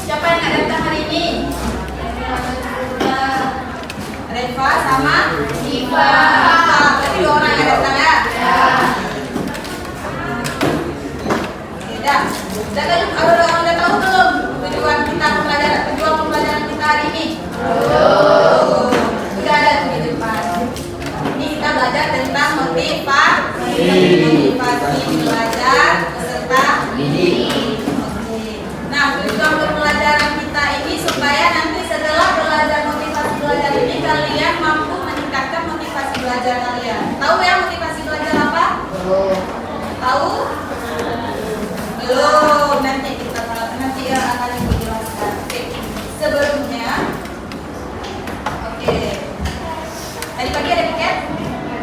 Siapa yang nggak datang hari ini? Reva sama Iva. Berarti 2 orang yang datang ya? Oke, dah. Kalau orang udah tahu belum tujuan pembelajaran kita hari ini? Udah ada tuh di depan. Ini kita belajar tentang motivasi belajar peserta didik. Nah, tujuan pembelajaran kita ini supaya nanti setelah belajar motivasi belajar ini kalian mampu meningkatkan motivasi belajar kalian. Tahu ya motivasi belajar apa? Tahu? Belum. Nanti akan ibu jelaskan. Oke. Sebelumnya, oke. Tadi pagi ada piket?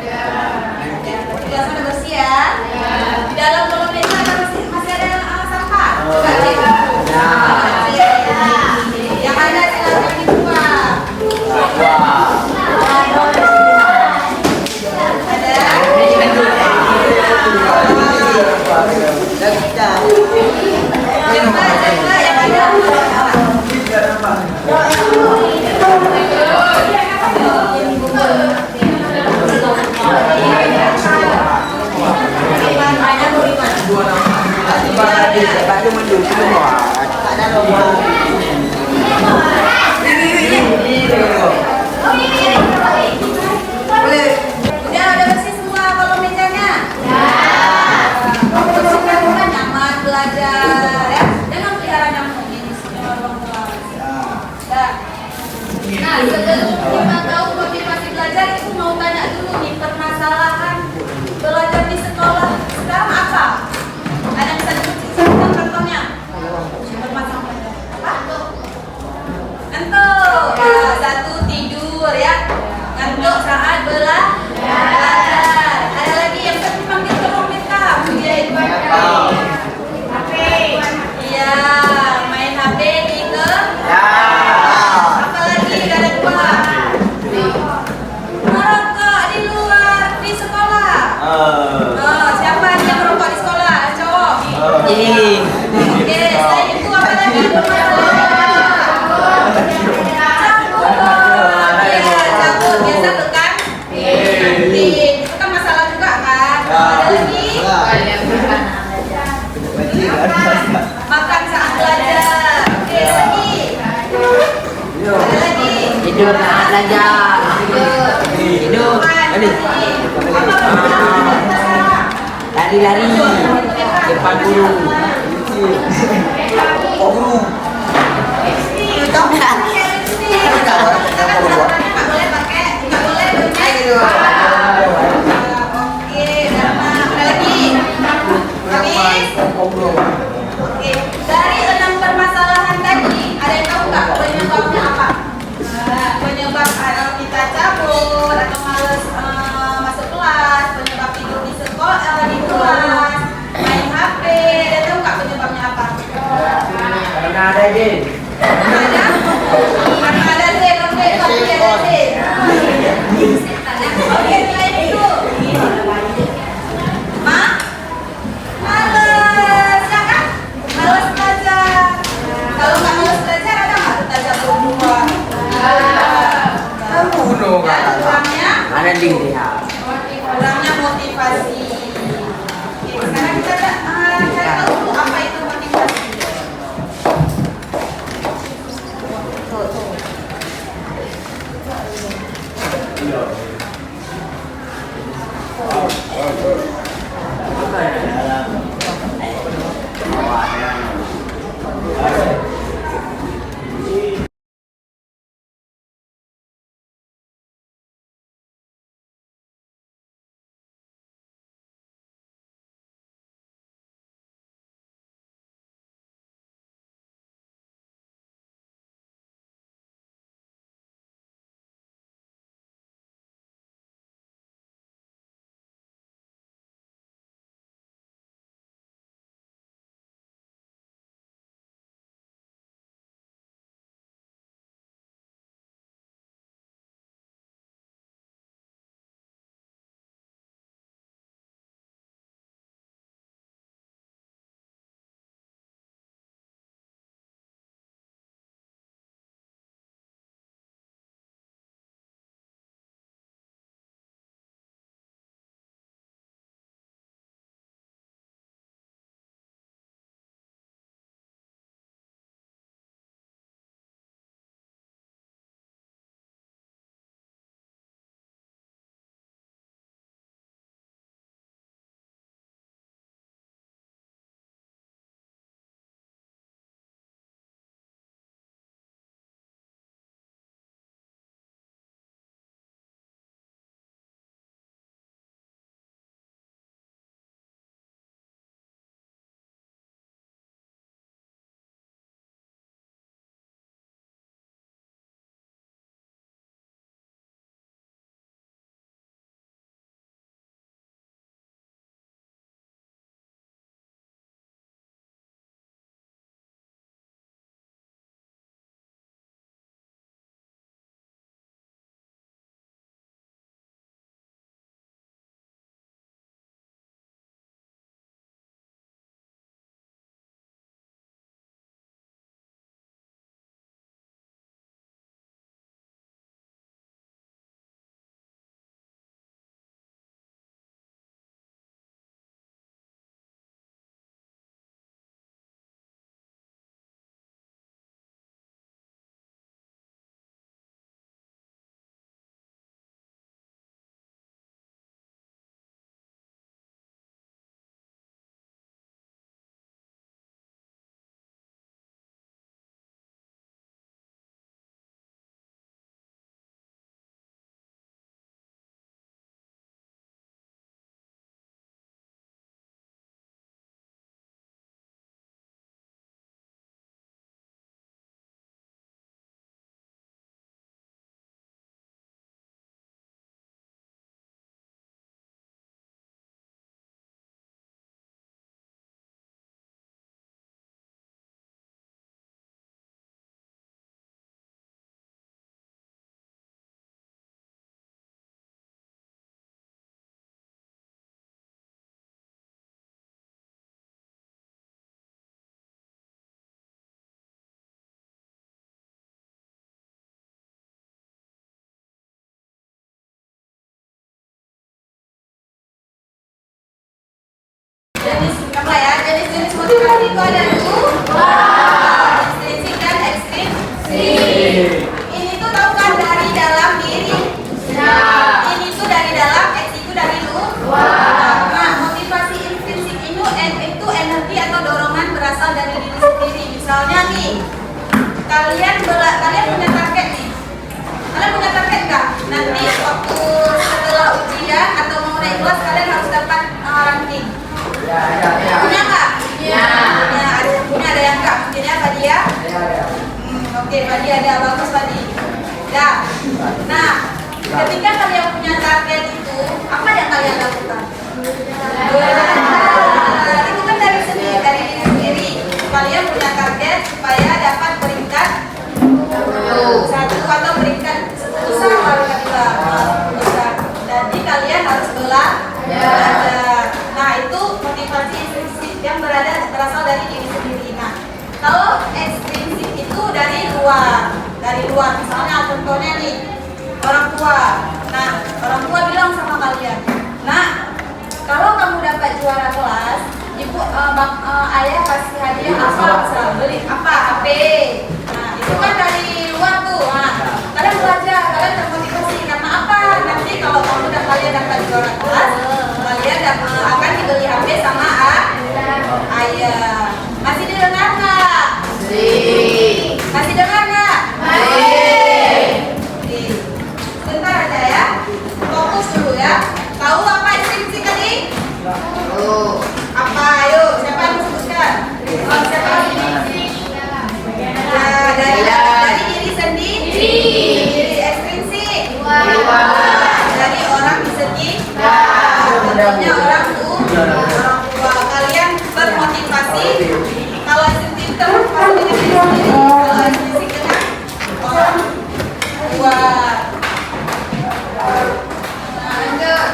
Ada. Sudah sana bersih ya? Di dalam kolom meja masih ada sampah. Coba cek. Yang ada silakan dibuang. Udah bersih semua kolom mejanya? Nyaman belajar ya. Jangan pelihara nyamuk ini semua ruang kelas. Nah, sebelum kita tahu motivasi belajar, itu mau tanya dulu nih permasalahan belajar di sekolah sekarang apa? Ada yang bisa disebutkan contohnya? Permasalahan apa? Ngantuk. Satu, tidur ya. Ngantuk saat belajar. Ada lagi yang tadi panggil ke komputer. Iya, main HP di ke. Apa lagi? Ada 2. Merokok di luar di sekolah. Siapa nih yang merokok di sekolah? Cowok. Oke, selain itu apa lagi? Cabut. Biasa tuh kan? Itu kan masalah juga kan? Ada lagi? Makan saat belajar. Oke, lagi. Ada lagi? Tidur saat belajar. Tidur. Lari-lari depan guru. Oke, ada lagi? Habis? Oke, dari 6 permasalahan tadi, ada yang tahu nggak penyebabnya apa? Penyebab kita cabut atau males masuk kelas, penyebab tidur di sekolah, di kelas, main HP, ada tahu nggak penyebabnya apa? Karena ada je. Ada? Karena ada Z, oke, pasti ada Z. Oke, selain itu, males, ya kan? Males belajar. Kalau nggak males belajar, ada nggak belajar berdua? Kurangnya? Ada diri ya. Kurangnya motivasi. Oke, sekarang kita cari tahu dulu apa itu motivasi. belajar. Nah, itu motivasi intrinsik yang berasal dari diri sendiri. Nah, kalau ekstrinsik itu dari luar. Misalnya contohnya nih, orang tua. Nah, orang tua bilang sama kalian, "Nah, kalau kamu dapat juara kelas, ibu ayah kasih hadiah apa? Bisa beli apa? HP." Nah, itu kan dari luar tuh. Nah, kalian belajar, kalian termotivasi karena apa? Nanti kalau kalian dapat juara kelas, kalian akan dibeli HP sama ayah. Masih didengar nggak? Masih dengar nggak? Oke. Sebentar aja ya. Fokus dulu ya. Tahu apa ekstrinsik tadi? Apa? Ayo, siapa yang sebutkan? Siapa ekstrinsik? Ya, dari diri sendiri. Diri ekstrinsik. Dari orang di sekitar. Contohnya orang tua. Kalian bermotivasi. Kalau ekstrinsik termotivasi dengan diri sendiri. Kalau ekstrinsik dengan orang tua. Lanjut.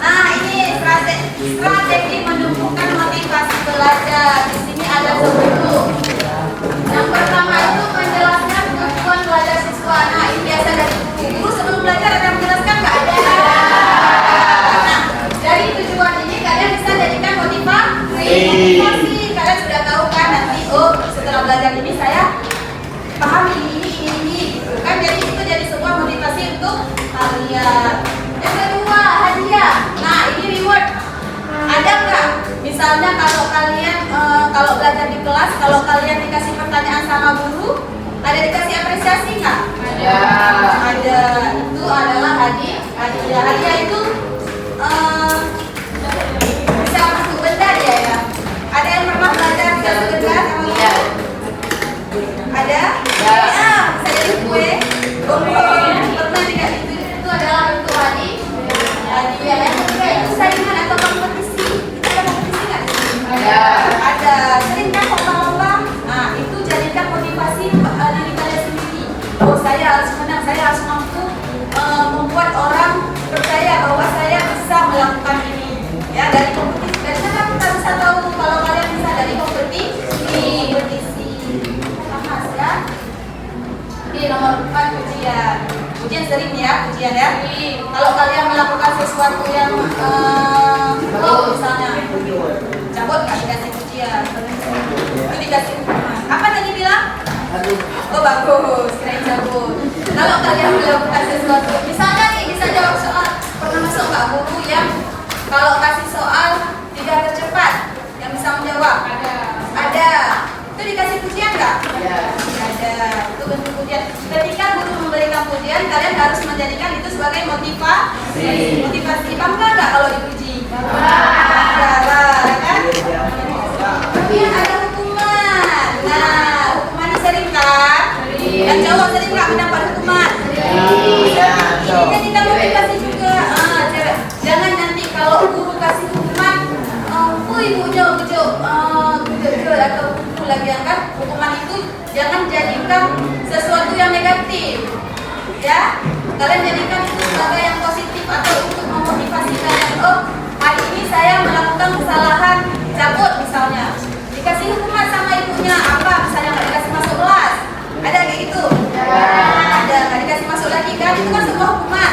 Nah, ini strategi menumbuhkan motivasi belajar. Di sini ada 10. Yang pertama itu menjelaskan tujuan belajar siswa. Nah, ini biasa dari guru sebelum belajar akan menjelaskan nggak ada. Nah, dari tujuan ini kalian bisa jadikan motivasi. Kalian sudah tahu kan nanti, oh setelah belajar ini saya paham ini gitu kan. Jadi itu jadi sebuah motivasi untuk kalian. Yang kedua, hadiah. Nah, ini reward. Ada nggak? Misalnya kalau kalian kalau belajar di kelas, kalau kalian dikasih pertanyaan sama guru, ada dikasih apresiasi nggak? Ada. Itu adalah hadiah. Hadiah itu bisa masuk benda dia ya. Ada yang pernah belajar dikasih benda sama guru? Ada? Ya. Bisa jadi kue. Pernah dikasih itu adalah bentuk hadiah. Yang ketiga itu saingan atau kompetisi. Kita ada kompetisi nggak? Ada. Sering kan lomba-lomba? Nah, itu jadikan motivasi diri kalian sendiri. Oh, saya harus menang, saya harus mampu membuat orang percaya bahwa saya bisa melakukan ini. Ya, dari kompetisi. Biasanya kan kita bisa tahu kalau kalian bisa dari kompetisi. Mas ya. Ini nomor 4 ujian. Ujian sering ya, Kalau kalian melakukan sesuatu yang misalnya cabut nggak dikasih ujian, itu dikasih hukuman. Apa tadi bilang? Oh bagus, kirain cabut. Kalau kalian melakukan sesuatu, misalnya nih bisa jawab soal, pernah masuk nggak guru yang kalau kasih soal 3 tercepat, yang bisa menjawab? Ada. Itu dikasih pujian nggak? Ada. Itu bentuk pujian. Ketika guru memberikan pujian, kalian harus menjadikan itu sebagai motivasi. Bangga nggak kalau dipuji? Bangga lah, kan? Kemudian ada hukuman. Nah, hukuman ini sering kan? Dan cowok sering nggak mendapat hukuman? Ini jadikan motivasi juga. Jangan nanti kalau guru kasih hukuman, atau lagi kan hukuman itu jangan jadikan sesuatu yang negatif, ya. Kalian jadikan itu sebagai yang positif atau untuk memotivasi kalian. Oh, hari ini saya melakukan kesalahan, cabut misalnya, dikasih hukuman sama ibunya apa? Misalnya nggak dikasih masuk kelas, ada kayak gitu? Ada, nggak dikasih masuk lagi kan? Itu kan sebuah hukuman.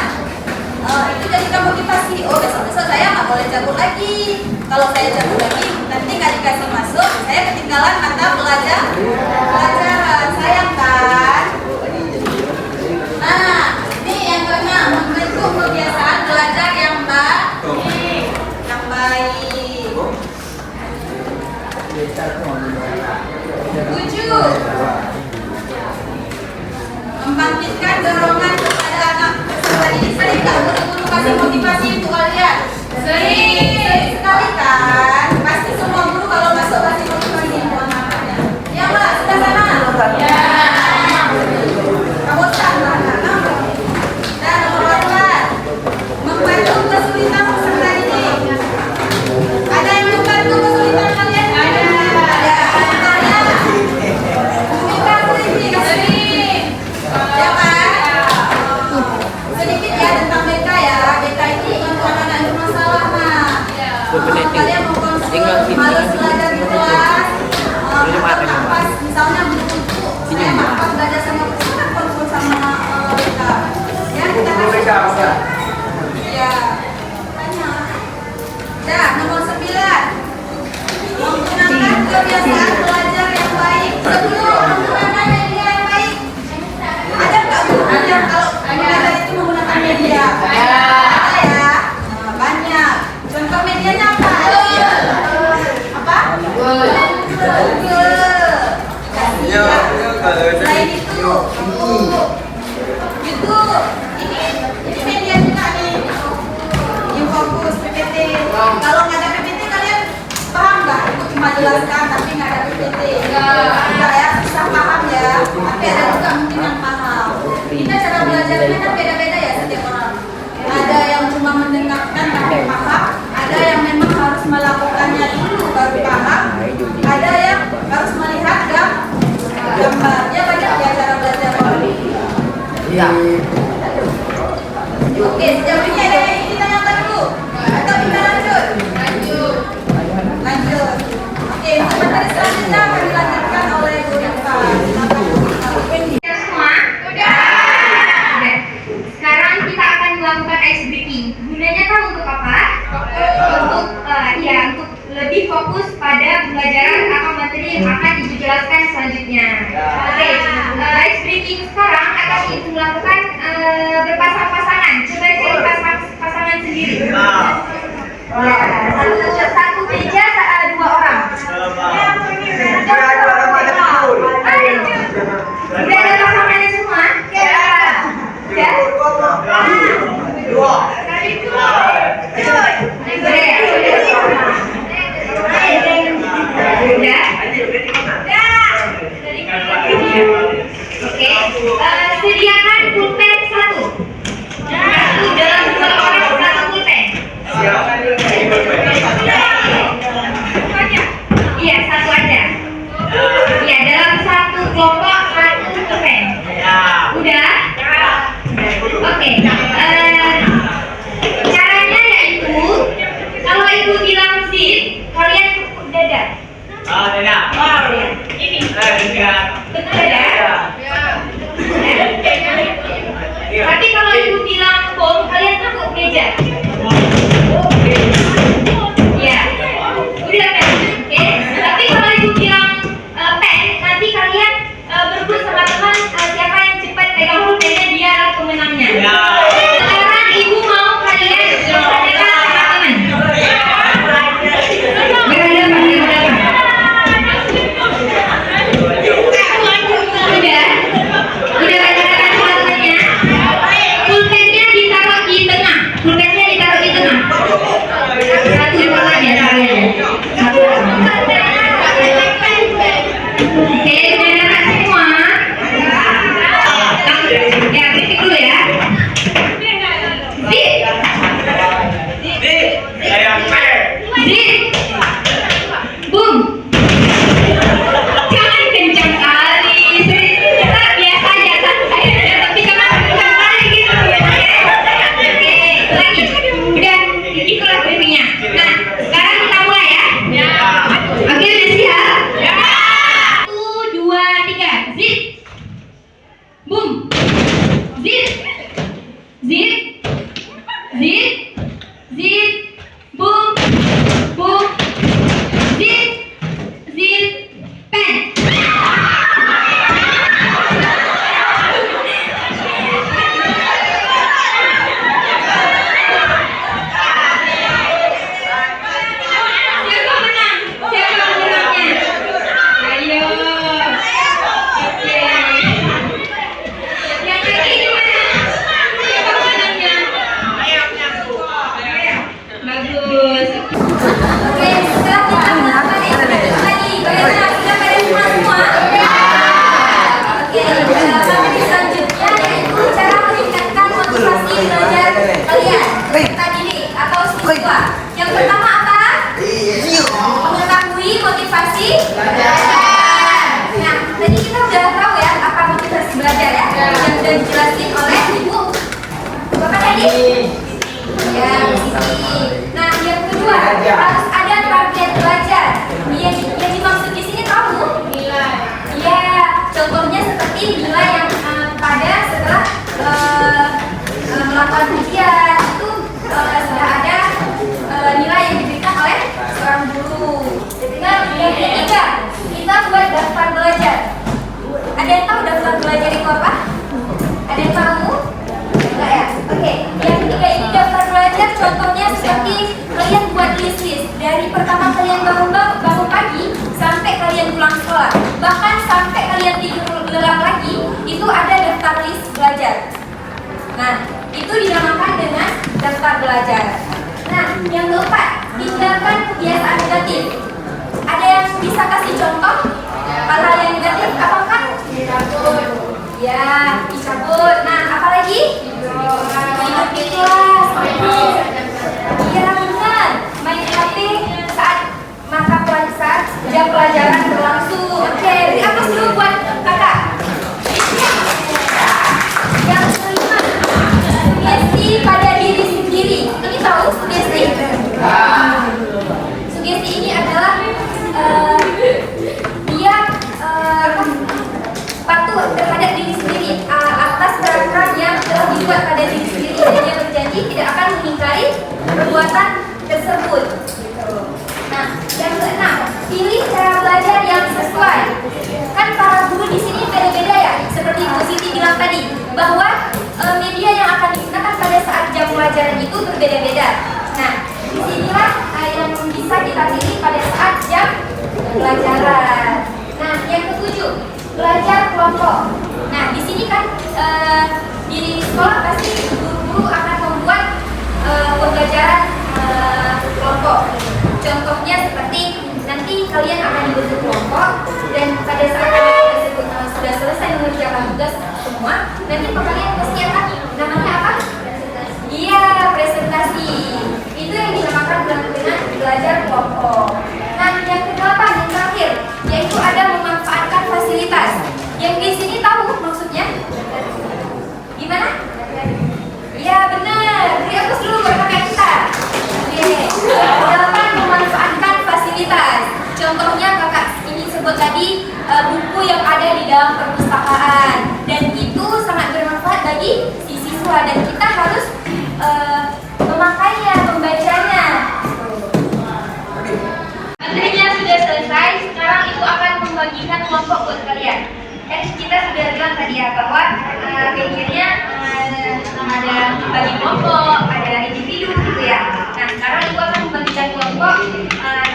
Itu jadikan motivasi. Oh, besok-besok saya nggak boleh cabut lagi. Kalau saya cabut lagi, nanti nggak dikasih masuk, saya ketinggalan mata pelajaran. Sayang kan? Nah, ini yang keenam, membentuk kebiasaan belajar yang baik. Tujuh, membangkitkan dorongan kepada anak peserta didik. Sering nggak guru-guru kasih motivasi untuk kalian? Sering sekali kan? Pasti semua guru kalau masuk kasih motivasi buat anaknya. Ya Mbak, sudah sana? Ya. Kamu sana. Dan nomor 4, membantu kesulitan peserta didik. Ada yang membantu kesulitan kalian? Ada. Sering. Ya kan? Bu, ini media juga nih. Yang fokus PPT. Kalau nggak ada PPT kalian paham nggak? Aku cuma jelaskan tapi nggak ada PPT. Enggak ya, susah paham ya. Tapi ada juga mungkin yang paham. Kita cara belajarnya kan beda-beda ya setiap orang. Ada yang cuma mendengarkan tapi paham, ada yang memang harus melakukannya dulu baru paham, ada yang harus melihat gambar. Ya banyak ya cara belajar orang. Iya. Oke, sejauh ini ada yang ingin ditanyakan dulu? Atau kita lanjut? Lanjut. Oke, untuk materi selanjutnya akan dilanjutkan oleh Bu Rifa. Semua? Udah. Sekarang kita akan melakukan ice breaking. Gunanya tahu untuk apa? Untuk lebih fokus pada pembelajaran atau materi yang akan dijelaskan selanjutnya. Oke, ice breaking sekarang akan kita lakukan berpasang-pasangan. Coba cari pasangan sendiri. Satu meja, dua orang. Udah ada pasangannya semua? Ya? Oke, sediakan pulpen satu dalam dua orang satu pulpen. Iya, satu aja. Iya, dalam satu kelompok satu pulpen. Udah? Oke. Caranya yaitu kalau ibu bilang zip, kalian tepuk dada. Ini. Betul dada? Tapi kalau ibu bilang bom, kalian tepuk meja. Ya. Udah kan? Oke. Tapi kalau ibu bilang pen, nanti kalian berebut sama teman siapa yang cepat pegang pulpennya dia adalah pemenangnya. Sekarang ibu mau kalian berhadapan sama teman. Udah berhadapan sama temannya. Pulpennya ditaruh di tengah. Satu dua aja caranya. Oke, udah dapat semua. Ya, titik dulu ya. Zip. Boom. Jangan kencang kali. Kita biasa aja santai aja, tapi jangan kencang kali gitu. Oke, lagi. Udah, itulah briefingnya. Nah, sekarang kita mulai ya. Oke, udah siap? 1, 2, 3. Zip. Boom. Zip. Zip. Zip. Zip. Boom. Boom. Zip. Zip. Pen. Siapa menang? Siapa menangnya? Ayo. Oke. Yang lagi gimana? Siapa menangnya? Bagus. Oke, setelah kita melakukan eksperiment tadi, bagaimana? Sudah pada semua? Oke, materi selanjutnya yaitu cara meningkatkan motivasi belajar kalian, peserta didik atau siswa. Yang pertama apa? Mengetahui motivasi belajar. Nah, tadi kita udah tahu ya apa motivasi belajar ya, yang sudah dijelasin oleh Ibu. Bapak tadi? Ya, Siti. Nah, yang kedua harus ada target belajar. Yang dimaksud di sini tahu? Nilai. Iya, contohnya seperti nilai yang pada setelah melakukan ujian itu sudah ada nilai yang diberikan oleh seorang guru. Tinggal yang ketiga, kita buat daftar belajar. Ada yang tahu daftar belajar itu apa? Ada yang tahu? Enggak ya? Oke, yang ketiga ini daftar belajar contohnya seperti kalian buat list dari pertama kalian bangun pagi sampai kalian pulang sekolah, bahkan sampai kalian tidur lelap lagi itu ada daftar list belajar. Nah, itu dinamakan dengan daftar belajar. Nah, yang keempat, tinggalkan kebiasaan negatif. Ada yang bisa kasih contoh hal-hal yang negatif? Apakah? Ya, dicabut. Nah, apalagi? Tidur di kelas. Iya benar. Main HP saat jam pelajaran berlangsung. Oke, beri aplaus dulu buat kakak. Yang kelima, sugesti pada diri sendiri. Ini tahu sugesti? Sugesti ini adalah dia patuh terhadap diri sendiri atas peraturan yang telah dibuat pada diri sendiri, dan dia berjanji tidak akan mengingkari perbuatan tersebut. Nah, yang keenam, pilih cara belajar yang sesuai. Kan para guru di sini beda-beda ya, seperti Bu Siti bilang tadi, bahwa media yang akan digunakan pada saat jam pelajaran itu berbeda-beda. Nah, disinilah yang bisa kita pilih pada saat jam pelajaran. Nah, yang ketujuh, belajar kelompok. Nah, di sini kan di sekolah pasti guru-guru akan membuat pembelajaran kelompok. Contohnya seperti nanti kalian akan dibentuk kelompok, dan pada saat kalian tersebut sudah selesai mengerjakan tugas semua, nanti kalian pasti akan namanya apa? Iya, presentasi. Itu yang dinamakan dengan belajar kelompok. Nah, yang kedelapan, yang terakhir, yaitu ada memanfaatkan fasilitas. Yang di sini tahu maksudnya? Gimana? Iya benar. Beri aplaus dulu buat kakak kita. Oke. Kedelapan, memanfaatkan fasilitas. Contohnya kakak ini sebut tadi buku yang ada di dalam perpustakaan, dan itu sangat bermanfaat bagi si siswa, dan kita harus memakainya, membacanya. Materinya sudah selesai. Sekarang ibu akan membagikan kelompok buat kalian. Kita sudah bilang tadi ya bahwa kegiatannya ada bagi kelompok, ada individu gitu ya. Nah, sekarang ibu akan membagikan kelompok.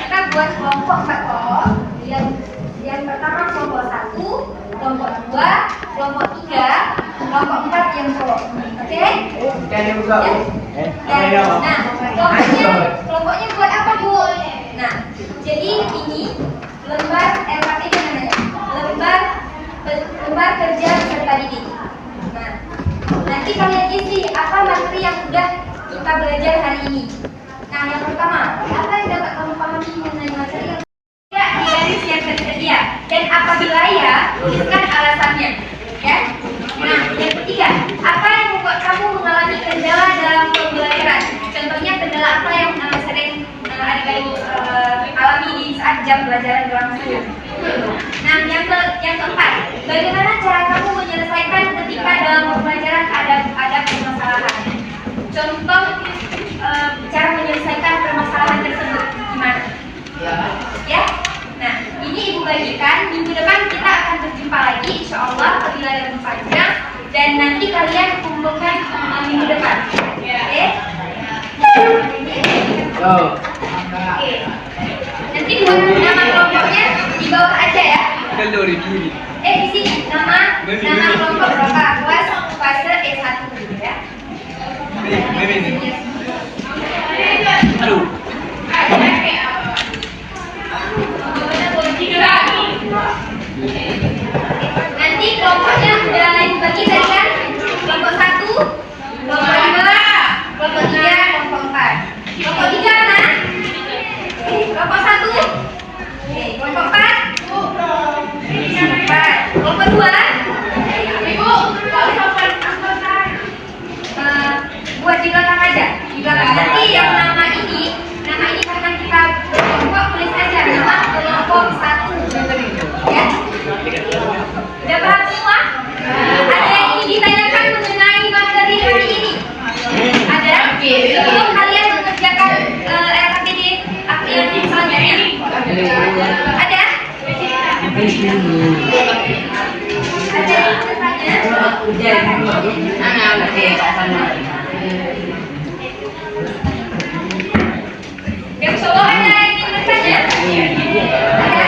Kita buat kelompok 4 kelompok. Yang pertama kelompok 1, kelompok 2, kelompok 3, kelompok 4 yang cowok. Oke? Nah, kelompoknya buat apa, Bu? Nah, jadi ini lembar LKT namanya. Lembar kerja peserta didik. Nah, nanti kalian isi apa materi yang sudah kita belajar hari ini. Nah, yang pertama, apa yang dapat kamu pahami mengenai materi yang tidak di garis yang tersedia, dan apabila ya, tuliskan alasannya. Ya. Nah, yang ketiga, apa yang membuat kamu mengalami kendala dalam pembelajaran? Contohnya kendala apa yang sering adik-adik alami di saat jam pelajaran berlangsung. Nah, yang keempat, bagaimana cara kamu menyelesaikan ketika dalam pembelajaran ada permasalahan? Contoh cara menyelesaikan permasalahan tersebut gimana? Ya. Nah, ini ibu bagikan. Minggu depan kita akan berjumpa lagi, insya Allah apabila ada panjang, dan nanti kalian kumpulkan minggu depan. Oke? Oke. Nanti buat nama kelompoknya di bawah aja ya. Di sini nama kelompok berapa? Kelas fase E1 gitu ya. Aduh. Nanti kelompoknya udah dibagi tadi kan? Kelompok 1, kelompok 2, kelompok 3, kelompok 4. Kelompok 3 mana? Kelompok 1. Oke, kelompok 4. Kelompok 2. Ibu, buat di belakang aja. Di belakang. Nanti yang nama ini karena kita kelompok, tulis aja nama kelompok 1. Ya. Udah paham semua? Ada yang ingin ditanyakan mengenai materi hari ini? Ada? Sebelum kalian mengerjakan LKTD yang selanjutnya? Ada? Ada yang bertanya? Yang cowok ada yang ingin bertanya? Ada?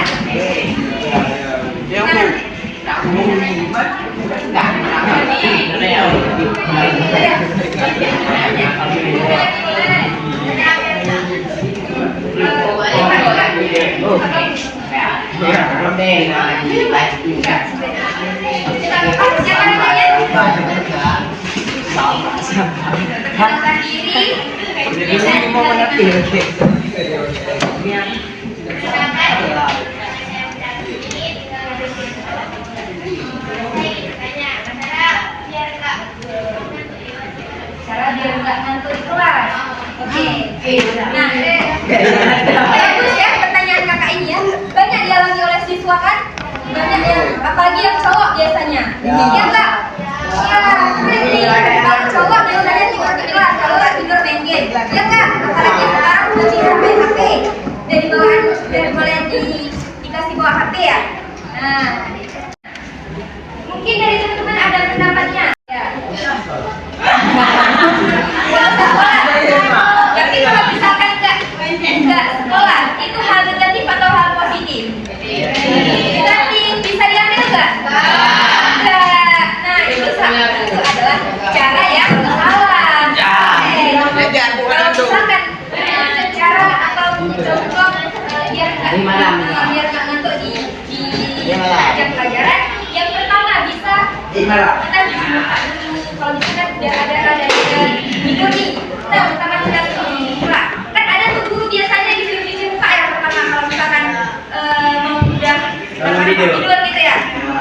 Siapa namanya? Perkenalkan diri. Cara biar nggak ngantuk di kelas. Oke. Nah, bagus ya pertanyaan kakak ini ya. Banyak dialami oleh siswa kan? Banyak yang, apalagi yang cowok biasanya. Iya enggak? Ya, ini kalau cowok biasanya tidur di kelas, kalau nggak tidur main game. Iya enggak? Apalagi sekarang kunci HP. Dari mulai dikasih bawa HP ya. Nah, mungkin dari teman-teman ada pendapatnya. Ya. Nggak usah sekolah. Tapi kalau misalkan nggak sekolah, itu hal negatif atau hal positif? Negatif. Bisa diambil nggak? Nggak. Nah, itu adalah cara yang salah. Kalau misalkan cara atau contoh biar nggak ngantuk di jam pelajaran, yang pertama bisa kita buka dulu. Kalau misalkan udah ada tidur nih, nah pertama kita buka. Kan ada tuh guru biasanya di buka yang pertama kalau misalkan mau udah tidur gitu ya.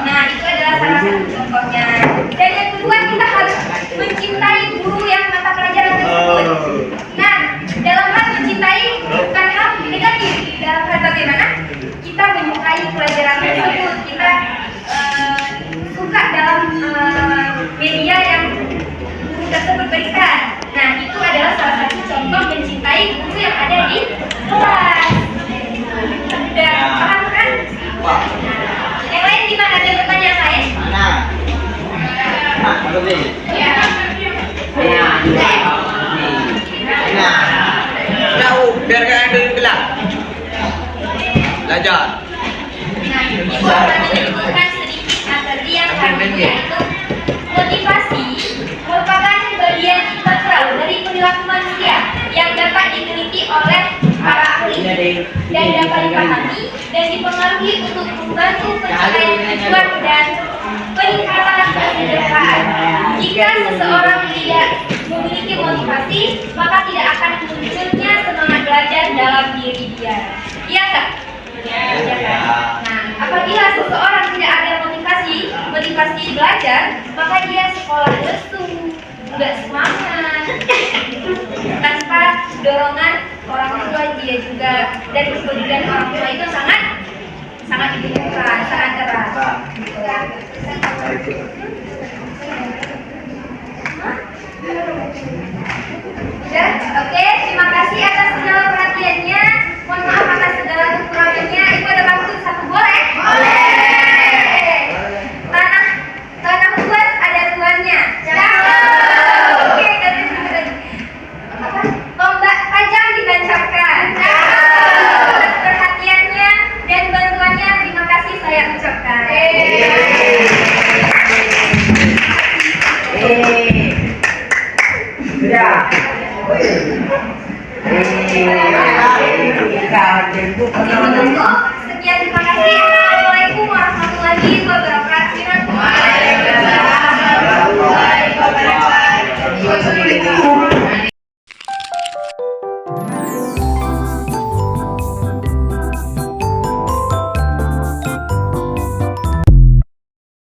Nah itu adalah salah satu contohnya. Dan yang kedua kita harus mencintai guru yang mata pelajaran tersebut. Nah dalam hal mencintai bukan hal negatif. Dalam hal bagaimana kita menyukai pelajaran tersebut, kita suka dalam media yang guru tersebut berikan. Nah itu adalah salah satu contoh mencintai guru yang ada di kelas. Udah paham kan? Yang lain gimana? Ada pertanyaan lain? Ya. Biar kalian dulu bilang. Belajar. Nah, ibu akan menyebutkan sedikit materi yang kami yaitu motivasi merupakan bagian integral dari perilaku manusia yang dapat diteliti oleh para ahli dan dapat dipahami dan dipengaruhi untuk membantu pencapaian tujuan dan peningkatan masa depan. Jika seseorang tidak memiliki motivasi, maka tidak akan munculnya semangat belajar dalam diri dia. Iya enggak? Ya kan? Nah, apabila seseorang tidak ada motivasi belajar, maka dia sekolah lesu, nggak semangat, tanpa dorongan orang tua dia juga, dan kepedulian orang tua itu sangat dibutuhkan, sangat erat. Udah, oke, terima kasih atas segala perhatiannya. Mohon maaf atas segala kekurangannya. Ibu ada waktu satu boleh? Boleh. Tanah luas ada tuannya. Oke, dari apa? Tombak tajam ditancapkan. Atas perhatiannya dan bantuannya terima kasih saya ucapkan. Sekian, terima kasih. Assalamualaikum warahmatullahi wabarakatuh.